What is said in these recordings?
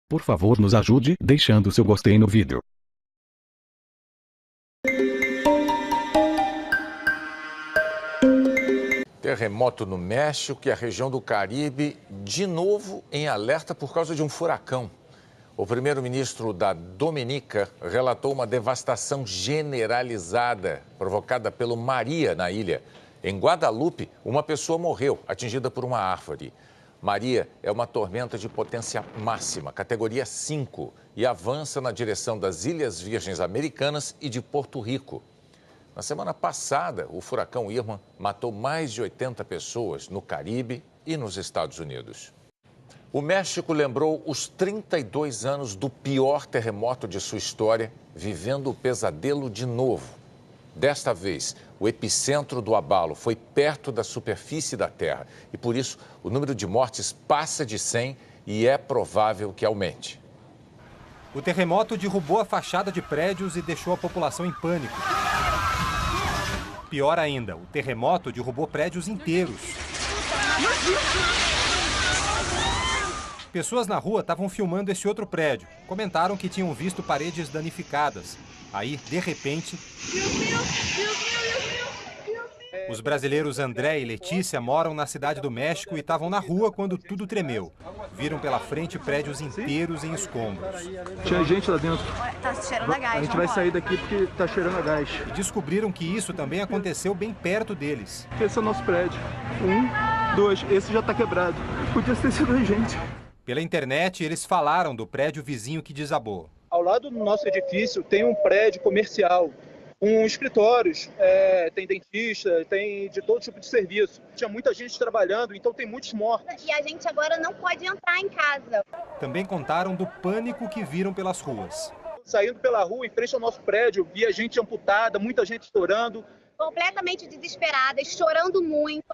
Por favor, nos ajude deixando seu gostei no vídeo. Terremoto no México e a região do Caribe, de novo em alerta por causa de um furacão. O primeiro-ministro da Dominica relatou uma devastação generalizada provocada pelo Maria na ilha. Em Guadalupe, uma pessoa morreu, atingida por uma árvore. Maria é uma tormenta de potência máxima, categoria 5, e avança na direção das Ilhas Virgens Americanas e de Porto Rico. Na semana passada, o furacão Irma matou mais de 80 pessoas no Caribe e nos Estados Unidos. O México lembrou os 32 anos do pior terremoto de sua história, vivendo o pesadelo de novo. Desta vez, o epicentro do abalo foi perto da superfície da Terra e, por isso, o número de mortes passa de 100 e é provável que aumente. O terremoto derrubou a fachada de prédios e deixou a população em pânico. Pior ainda, o terremoto derrubou prédios inteiros. Pessoas na rua estavam filmando esse outro prédio. Comentaram que tinham visto paredes danificadas. Aí, de repente, os brasileiros André e Letícia moram na Cidade do México e estavam na rua quando tudo tremeu. Viram pela frente prédios inteiros em escombros. Tinha gente lá dentro. Tá cheirando a gás. A gente vai sair daqui porque tá cheirando a gás. E descobriram que isso também aconteceu bem perto deles. Esse é o nosso prédio. 1, 2, esse já tá quebrado. Podia ter sido a gente. Pela internet, eles falaram do prédio vizinho que desabou. Ao lado do nosso edifício tem um prédio comercial, com escritórios, tem dentista, tem de todo tipo de serviço. Tinha muita gente trabalhando, então tem muitos mortos. E a gente agora não pode entrar em casa. Também contaram do pânico que viram pelas ruas. Saindo pela rua, em frente ao nosso prédio, via gente amputada, muita gente chorando. Completamente desesperadas, chorando muito.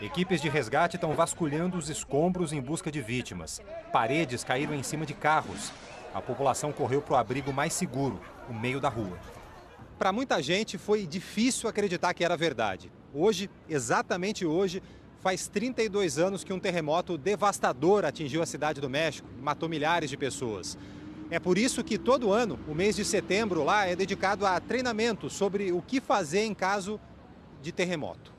Equipes de resgate estão vasculhando os escombros em busca de vítimas. Paredes caíram em cima de carros. A população correu para o abrigo mais seguro, o meio da rua. Para muita gente foi difícil acreditar que era verdade. Hoje, exatamente hoje, faz 32 anos que um terremoto devastador atingiu a Cidade do México e matou milhares de pessoas. É por isso que todo ano, o mês de setembro lá é dedicado a treinamento sobre o que fazer em caso de terremoto.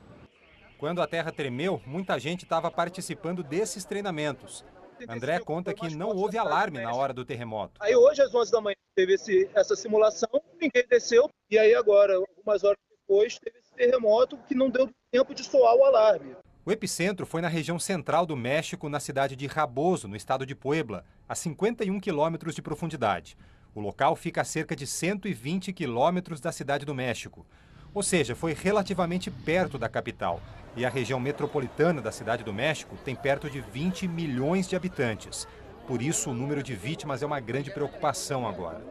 Quando a terra tremeu, muita gente estava participando desses treinamentos. André conta que não houve alarme na hora do terremoto. Aí hoje, às 11 da manhã, teve essa simulação, ninguém desceu. E aí agora, algumas horas depois, teve esse terremoto que não deu tempo de soar o alarme. O epicentro foi na região central do México, na cidade de Raboso, no estado de Puebla, a 51 quilômetros de profundidade. O local fica a cerca de 120 quilômetros da Cidade do México. Ou seja, foi relativamente perto da capital. E a região metropolitana da Cidade do México tem perto de 20 milhões de habitantes. Por isso, o número de vítimas é uma grande preocupação agora.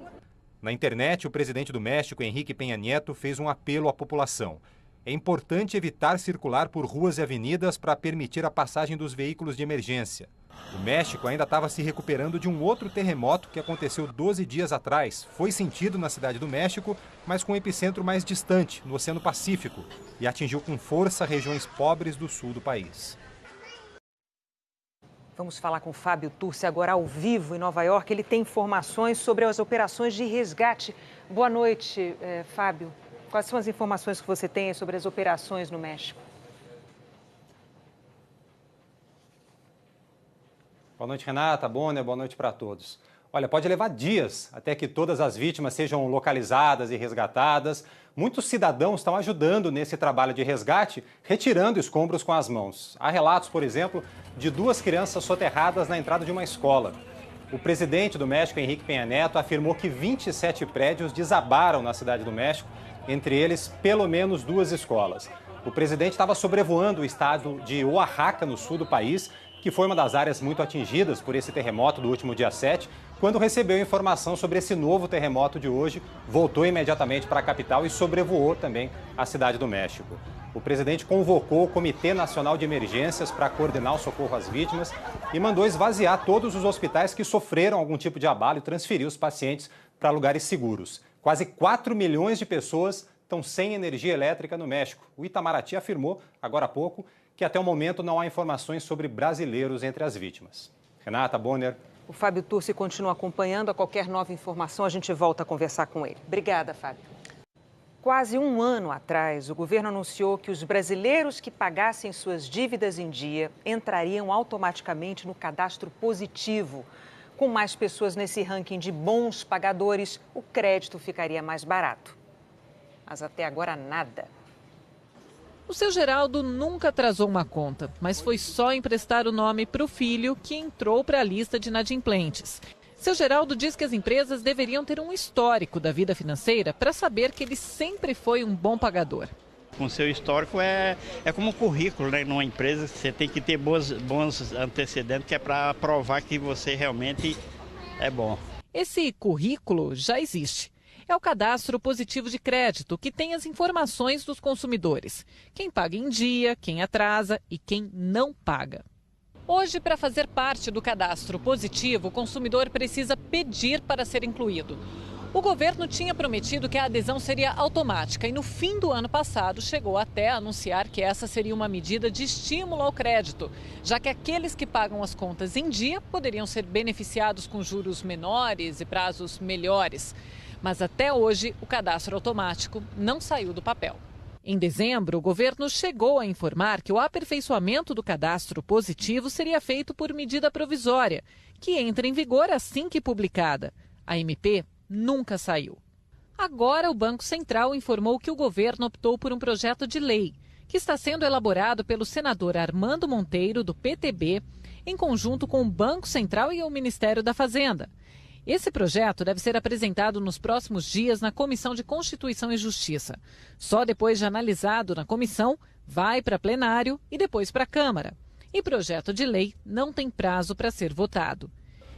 Na internet, o presidente do México, Enrique Peña Nieto, fez um apelo à população. É importante evitar circular por ruas e avenidas para permitir a passagem dos veículos de emergência. O México ainda estava se recuperando de um outro terremoto que aconteceu 12 dias atrás. Foi sentido na Cidade do México, mas com um epicentro mais distante, no Oceano Pacífico, e atingiu com força regiões pobres do sul do país. Vamos falar com Fábio Turci agora ao vivo em Nova York. Ele tem informações sobre as operações de resgate. Boa noite, Fábio. Quais são as informações que você tem sobre as operações no México? Boa noite, Renata, Bonner, boa noite para todos. Olha, pode levar dias até que todas as vítimas sejam localizadas e resgatadas. Muitos cidadãos estão ajudando nesse trabalho de resgate, retirando escombros com as mãos. Há relatos, por exemplo, de 2 crianças soterradas na entrada de uma escola. O presidente do México, Enrique Peña Nieto, afirmou que 27 prédios desabaram na Cidade do México, entre eles pelo menos 2 escolas. O presidente estava sobrevoando o estado de Oaxaca, no sul do país, que foi uma das áreas muito atingidas por esse terremoto do último dia 7, quando recebeu informação sobre esse novo terremoto de hoje, voltou imediatamente para a capital e sobrevoou também a Cidade do México. O presidente convocou o Comitê Nacional de Emergências para coordenar o socorro às vítimas e mandou esvaziar todos os hospitais que sofreram algum tipo de abalo e transferir os pacientes para lugares seguros. Quase 4 milhões de pessoas estão sem energia elétrica no México. O Itamaraty afirmou, agora há pouco, que até o momento não há informações sobre brasileiros entre as vítimas. Renata, Bonner, O Fábio Turci continua acompanhando. A qualquer nova informação, a gente volta a conversar com ele. Obrigada, Fábio. Quase um ano atrás, o governo anunciou que os brasileiros que pagassem suas dívidas em dia entrariam automaticamente no cadastro positivo. Com mais pessoas nesse ranking de bons pagadores, o crédito ficaria mais barato. Mas até agora, nada. O seu Geraldo nunca atrasou uma conta, mas foi só emprestar o nome para o filho que entrou para a lista de inadimplentes. Seu Geraldo diz que as empresas deveriam ter um histórico da vida financeira para saber que ele sempre foi um bom pagador. Com seu histórico é como um currículo, né? Numa empresa você tem que ter bons antecedentes, que é para provar que você realmente é bom. Esse currículo já existe. É o cadastro positivo de crédito, que tem as informações dos consumidores. Quem paga em dia, quem atrasa e quem não paga. Hoje, para fazer parte do cadastro positivo, o consumidor precisa pedir para ser incluído. O governo tinha prometido que a adesão seria automática e no fim do ano passado chegou até a anunciar que essa seria uma medida de estímulo ao crédito, já que aqueles que pagam as contas em dia poderiam ser beneficiados com juros menores e prazos melhores. Mas até hoje o cadastro automático não saiu do papel. Em dezembro, o governo chegou a informar que o aperfeiçoamento do cadastro positivo seria feito por medida provisória, que entra em vigor assim que publicada. A MP nunca saiu. Agora, o Banco Central informou que o governo optou por um projeto de lei, que está sendo elaborado pelo senador Armando Monteiro, do PTB, em conjunto com o Banco Central e o Ministério da Fazenda. Esse projeto deve ser apresentado nos próximos dias na Comissão de Constituição e Justiça. Só depois de analisado na comissão, vai para plenário e depois para a Câmara. E projeto de lei não tem prazo para ser votado.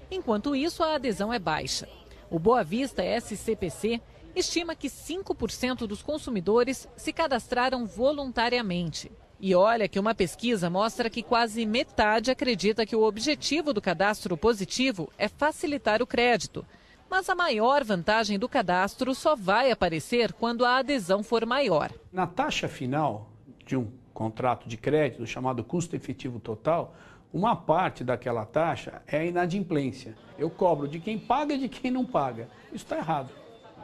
Enquanto isso, a adesão é baixa. O Boa Vista SCPC estima que 5% dos consumidores se cadastraram voluntariamente. E olha que uma pesquisa mostra que quase metade acredita que o objetivo do cadastro positivo é facilitar o crédito. Mas a maior vantagem do cadastro só vai aparecer quando a adesão for maior. Na taxa final de um contrato de crédito, chamado custo efetivo total, uma parte daquela taxa é a inadimplência. Eu cobro de quem paga e de quem não paga. Isso está errado.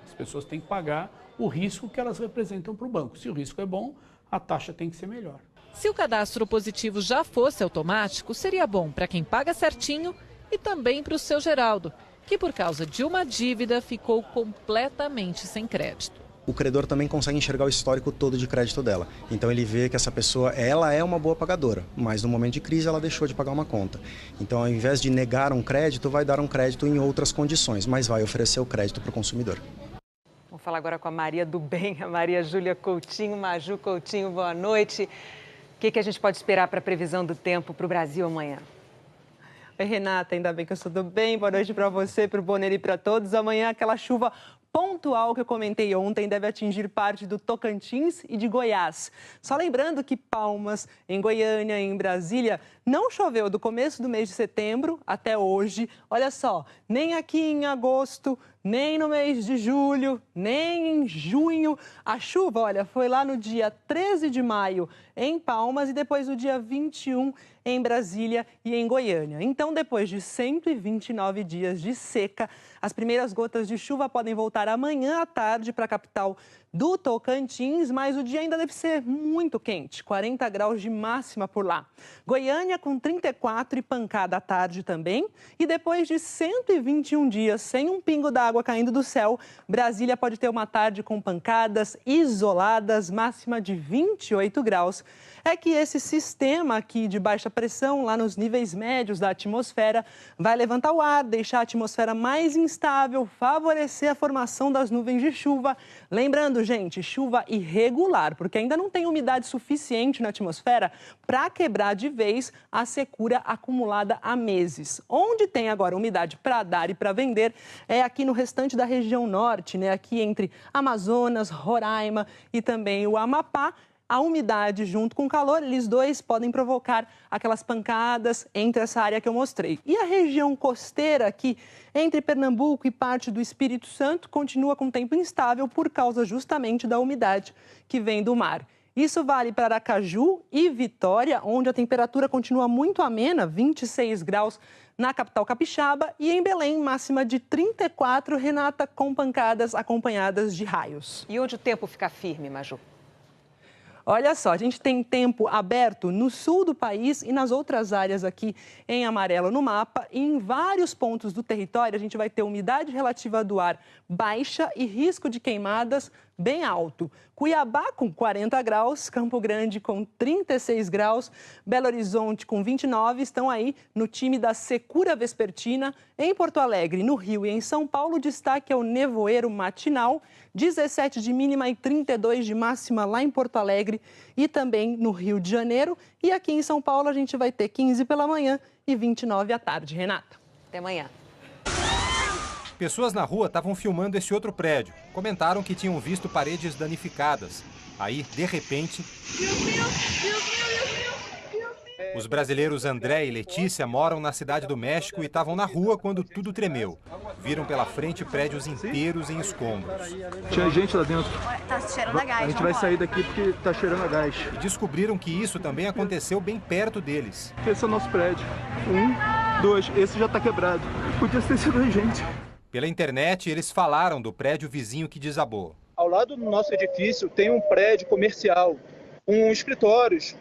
As pessoas têm que pagar o risco que elas representam para o banco. Se o risco é bom, a taxa tem que ser melhor. Se o cadastro positivo já fosse automático, seria bom para quem paga certinho e também para o seu Geraldo, que por causa de uma dívida ficou completamente sem crédito. O credor também consegue enxergar o histórico todo de crédito dela. Então ele vê que essa pessoa, ela é uma boa pagadora, mas no momento de crise ela deixou de pagar uma conta. Então ao invés de negar um crédito, vai dar um crédito em outras condições, mas vai oferecer o crédito para o consumidor. Vamos falar agora com a Maria do Bem, a Maria Júlia Coutinho. Maju Coutinho, boa noite. O que a gente pode esperar para a previsão do tempo para o Brasil amanhã? Oi, Renata, ainda bem que eu estou tudo bem. Boa noite para você, para o Bonner e para todos. Amanhã aquela chuva pontual que eu comentei ontem deve atingir parte do Tocantins e de Goiás. Só lembrando que Palmas, em Goiânia, em Brasília, não choveu do começo do mês de setembro até hoje. Olha só, nem aqui em agosto, nem no mês de julho, nem em junho. A chuva, olha, foi lá no dia 13 de maio em Palmas e depois no dia 21 em Brasília e em Goiânia. Então, depois de 129 dias de seca, as primeiras gotas de chuva podem voltar amanhã à tarde para a capital do Tocantins, mas o dia ainda deve ser muito quente, 40 graus de máxima por lá. Goiânia com 34 e pancada à tarde também. E depois de 121 dias sem um pingo d'água caindo do céu, Brasília pode ter uma tarde com pancadas isoladas, máxima de 28 graus. É que esse sistema aqui de baixa pressão, lá nos níveis médios da atmosfera, vai levantar o ar, deixar a atmosfera mais instável, favorecer a formação das nuvens de chuva. Lembrando, gente, chuva irregular, porque ainda não tem umidade suficiente na atmosfera para quebrar de vez a secura acumulada há meses. Onde tem agora umidade para dar e para vender é aqui no restante da região norte, né? Aqui entre Amazonas, Roraima e também o Amapá. A umidade junto com o calor, eles dois podem provocar aquelas pancadas entre essa área que eu mostrei. E a região costeira aqui, entre Pernambuco e parte do Espírito Santo, continua com tempo instável por causa justamente da umidade que vem do mar. Isso vale para Aracaju e Vitória, onde a temperatura continua muito amena, 26 graus na capital capixaba, e em Belém, máxima de 34, Renata, com pancadas acompanhadas de raios. E onde o tempo fica firme, Maju? Olha só, a gente tem tempo aberto no sul do país e nas outras áreas aqui em amarelo no mapa. E em vários pontos do território, a gente vai ter umidade relativa do ar baixa e risco de queimadas bem alto. Cuiabá com 40 graus, Campo Grande com 36 graus, Belo Horizonte com 29, estão aí no time da secura vespertina. Em Porto Alegre, no Rio e em São Paulo, o destaque é o nevoeiro matinal, 17 de mínima e 32 de máxima lá em Porto Alegre e também no Rio de Janeiro. E aqui em São Paulo a gente vai ter 15 pela manhã e 29 à tarde. Renata. Até amanhã. Pessoas na rua estavam filmando esse outro prédio. Comentaram que tinham visto paredes danificadas. Aí, de repente, os brasileiros André e Letícia moram na Cidade do México e estavam na rua quando tudo tremeu. Viram pela frente prédios inteiros em escombros. Tinha gente lá dentro. Tá cheirando a gás. A gente vai sair daqui porque tá cheirando a gás. E descobriram que isso também aconteceu bem perto deles. Esse é o nosso prédio. 1, 2, esse já tá quebrado. Podia ter sido a gente. Pela internet, eles falaram do prédio vizinho que desabou. Ao lado do nosso edifício tem um prédio comercial, com escritórios,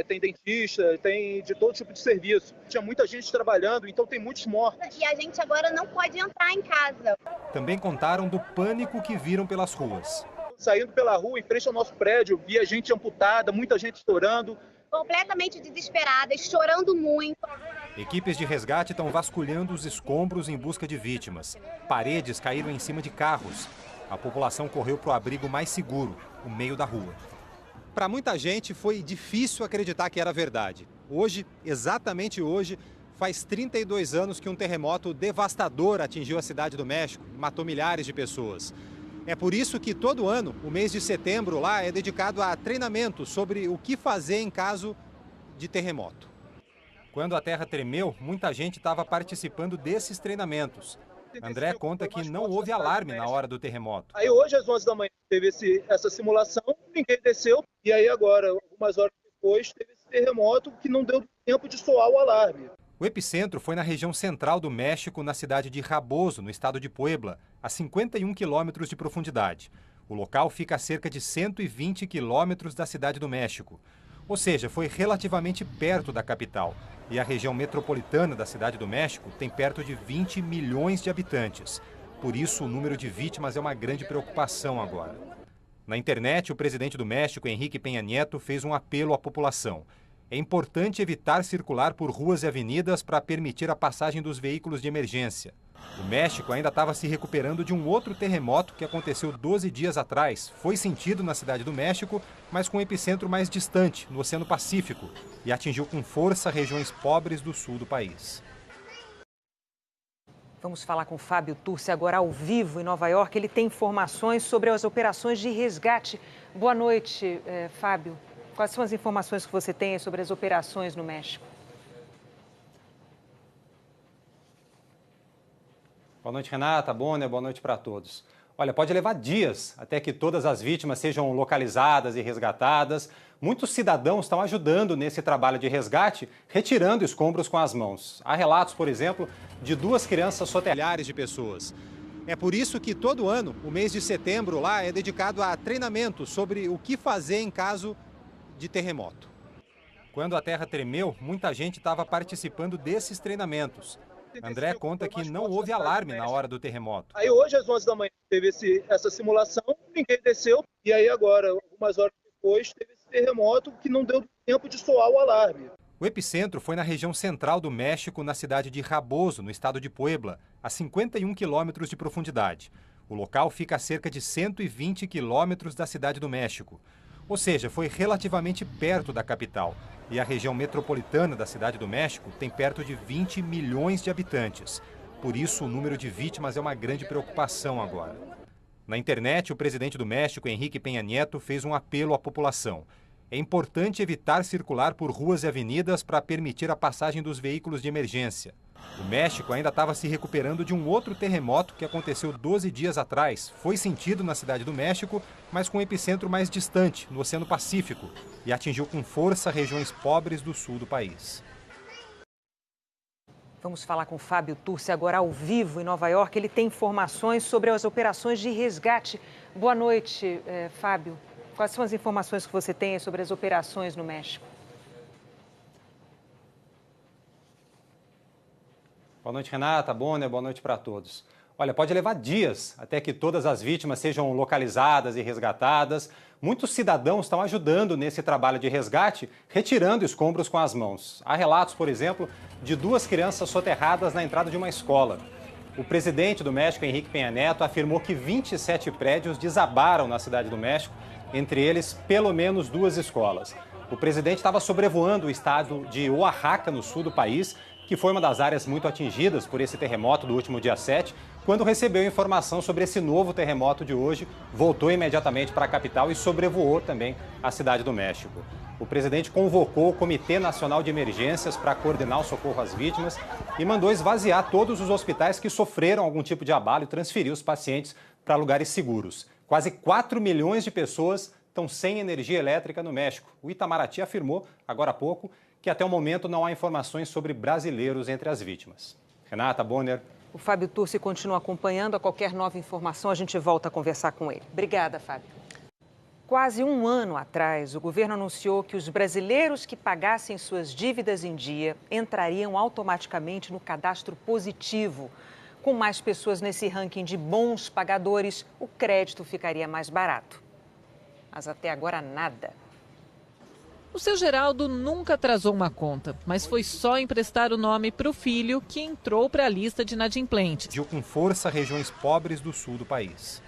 tem dentista, tem de todo tipo de serviço. Tinha muita gente trabalhando, então tem muitos mortos. E a gente agora não pode entrar em casa. Também contaram do pânico que viram pelas ruas. Saindo pela rua, em frente ao nosso prédio, via gente amputada, muita gente chorando. Completamente desesperadas, chorando muito. Equipes de resgate estão vasculhando os escombros em busca de vítimas. Paredes caíram em cima de carros. A população correu para o abrigo mais seguro, o meio da rua. Para muita gente foi difícil acreditar que era verdade. Hoje, exatamente hoje, faz 32 anos que um terremoto devastador atingiu a Cidade do México e matou milhares de pessoas. É por isso que todo ano, o mês de setembro lá é dedicado a treinamento sobre o que fazer em caso de terremoto. Quando a terra tremeu, muita gente estava participando desses treinamentos. André conta que não houve alarme na hora do terremoto. Aí hoje, às 11 da manhã, teve essa simulação, ninguém desceu. E aí agora, algumas horas depois, teve esse terremoto que não deu tempo de soar o alarme. O epicentro foi na região central do México, na cidade de Raboso, no estado de Puebla, a 51 quilômetros de profundidade. O local fica a cerca de 120 quilômetros da Cidade do México. Ou seja, foi relativamente perto da capital. E a região metropolitana da Cidade do México tem perto de 20 milhões de habitantes. Por isso, o número de vítimas é uma grande preocupação agora. Na internet, o presidente do México, Enrique Peña Nieto, fez um apelo à população. É importante evitar circular por ruas e avenidas para permitir a passagem dos veículos de emergência. O México ainda estava se recuperando de um outro terremoto que aconteceu 12 dias atrás. Foi sentido na Cidade do México, mas com um epicentro mais distante, no Oceano Pacífico, e atingiu com força regiões pobres do sul do país. Vamos falar com Fábio Turci agora ao vivo em Nova York. Ele tem informações sobre as operações de resgate. Boa noite, Fábio. Quais são as informações que você tem sobre as operações no México? Boa noite, Renata, Bonner, boa noite para todos. Olha, pode levar dias até que todas as vítimas sejam localizadas e resgatadas. Muitos cidadãos estão ajudando nesse trabalho de resgate, retirando escombros com as mãos. Há relatos, por exemplo, de 2 crianças soterradas, milhares de pessoas. É por isso que todo ano, o mês de setembro lá é dedicado a treinamento sobre o que fazer em caso de terremoto. Quando a terra tremeu, muita gente estava participando desses treinamentos. André conta que não houve alarme na hora do terremoto. Aí hoje, às 11 da manhã, teve essa simulação, ninguém desceu. E aí agora, algumas horas depois, teve esse terremoto que não deu tempo de soar o alarme. O epicentro foi na região central do México, na cidade de Raboso, no estado de Puebla, a 51 quilômetros de profundidade. O local fica a cerca de 120 quilômetros da Cidade do México. Ou seja, foi relativamente perto da capital. E a região metropolitana da Cidade do México tem perto de 20 milhões de habitantes. Por isso, o número de vítimas é uma grande preocupação agora. Na internet, o presidente do México, Enrique Peña Nieto, fez um apelo à população. É importante evitar circular por ruas e avenidas para permitir a passagem dos veículos de emergência. O México ainda estava se recuperando de um outro terremoto que aconteceu 12 dias atrás. Foi sentido na Cidade do México, mas com um epicentro mais distante, no Oceano Pacífico, e atingiu com força regiões pobres do sul do país. Vamos falar com Fábio Turci agora ao vivo em Nova York. Ele tem informações sobre as operações de resgate. Boa noite, Fábio. Quais são as informações que você tem sobre as operações no México? Boa noite, Renata, Bonner, boa noite para todos. Olha, pode levar dias até que todas as vítimas sejam localizadas e resgatadas. Muitos cidadãos estão ajudando nesse trabalho de resgate, retirando escombros com as mãos. Há relatos, por exemplo, de 2 crianças soterradas na entrada de uma escola. O presidente do México, Enrique Peña Neto, afirmou que 27 prédios desabaram na cidade do México, entre eles pelo menos 2 escolas. O presidente estava sobrevoando o estado de Oaxaca, no sul do país, que foi uma das áreas muito atingidas por esse terremoto do último dia 7, quando recebeu informação sobre esse novo terremoto de hoje, voltou imediatamente para a capital e sobrevoou também a cidade do México. O presidente convocou o Comitê Nacional de Emergências para coordenar o socorro às vítimas e mandou esvaziar todos os hospitais que sofreram algum tipo de abalo e transferir os pacientes para lugares seguros. Quase 4 milhões de pessoas estão sem energia elétrica no México. O Itamaraty afirmou, agora há pouco, que até o momento não há informações sobre brasileiros entre as vítimas. Renata, Bonner. O Fábio Turci continua acompanhando. A qualquer nova informação, a gente volta a conversar com ele. Obrigada, Fábio. Quase um ano atrás, o governo anunciou que os brasileiros que pagassem suas dívidas em dia entrariam automaticamente no cadastro positivo. Com mais pessoas nesse ranking de bons pagadores, o crédito ficaria mais barato. Mas até agora, nada. O seu Geraldo nunca atrasou uma conta, mas foi só emprestar o nome para o filho que entrou para a lista de inadimplentes. Atingiu com força regiões pobres do sul do país.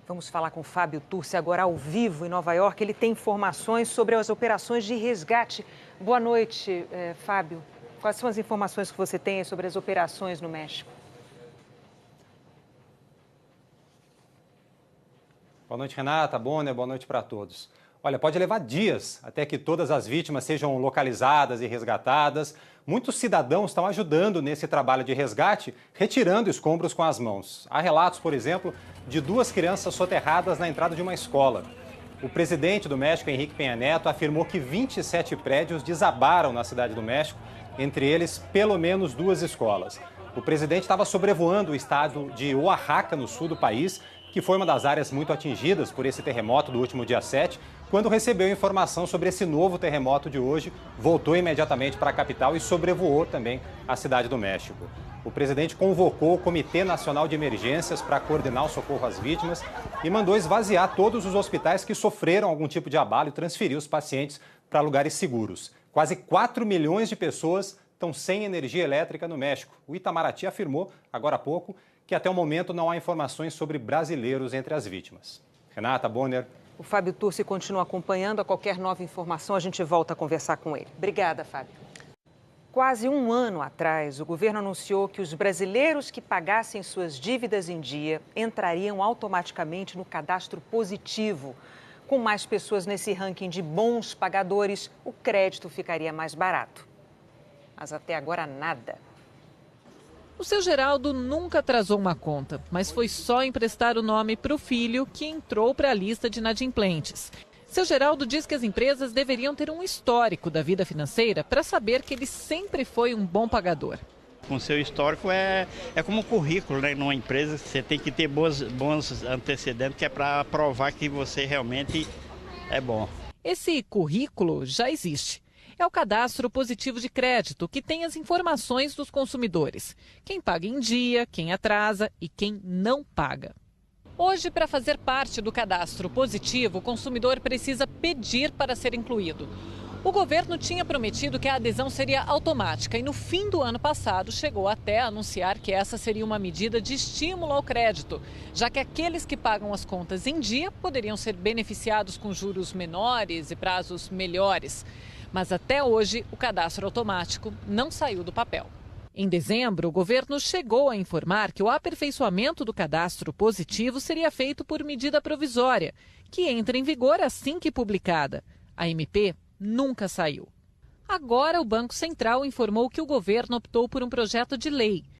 Vamos falar com Fábio Turci agora ao vivo em Nova York. Ele tem informações sobre as operações de resgate. Boa noite, Fábio. Quais são as informações que você tem sobre as operações no México? Boa noite, Renata, Bonner, boa noite para todos. Olha, pode levar dias até que todas as vítimas sejam localizadas e resgatadas. Muitos cidadãos estão ajudando nesse trabalho de resgate, retirando escombros com as mãos. Há relatos, por exemplo, de 2 crianças soterradas na entrada de uma escola. O presidente do México, Enrique Peña Neto, afirmou que 27 prédios desabaram na cidade do México, entre eles pelo menos 2 escolas. O presidente estava sobrevoando o estado de Oaxaca, no sul do país, que foi uma das áreas muito atingidas por esse terremoto do último dia 7, quando recebeu informação sobre esse novo terremoto de hoje, voltou imediatamente para a capital e sobrevoou também a cidade do México. O presidente convocou o Comitê Nacional de Emergências para coordenar o socorro às vítimas e mandou esvaziar todos os hospitais que sofreram algum tipo de abalo e transferir os pacientes para lugares seguros. Quase 4 milhões de pessoas estão sem energia elétrica no México. O Itamaraty afirmou, agora há pouco, que até o momento não há informações sobre brasileiros entre as vítimas. Renata, Bonner. O Fábio Turci continua acompanhando. A qualquer nova informação, a gente volta a conversar com ele. Obrigada, Fábio. Quase um ano atrás, o governo anunciou que os brasileiros que pagassem suas dívidas em dia entrariam automaticamente no cadastro positivo. Com mais pessoas nesse ranking de bons pagadores, o crédito ficaria mais barato. Mas até agora, nada. O seu Geraldo nunca atrasou uma conta, mas foi só emprestar o nome para o filho que entrou para a lista de inadimplentes. Seu Geraldo diz que as empresas deveriam ter um histórico da vida financeira para saber que ele sempre foi um bom pagador. Com seu histórico é como um currículo, né? Numa empresa você tem que ter bons antecedentes, que é para provar que você realmente é bom. Esse currículo já existe. É o cadastro positivo de crédito, que tem as informações dos consumidores. Quem paga em dia, quem atrasa e quem não paga. Hoje, para fazer parte do cadastro positivo, o consumidor precisa pedir para ser incluído. O governo tinha prometido que a adesão seria automática e no fim do ano passado chegou até a anunciar que essa seria uma medida de estímulo ao crédito, já que aqueles que pagam as contas em dia poderiam ser beneficiados com juros menores e prazos melhores. Mas até hoje, o cadastro automático não saiu do papel. Em dezembro, o governo chegou a informar que o aperfeiçoamento do cadastro positivo seria feito por medida provisória, que entra em vigor assim que publicada. A MP nunca saiu. Agora, o Banco Central informou que o governo optou por um projeto de lei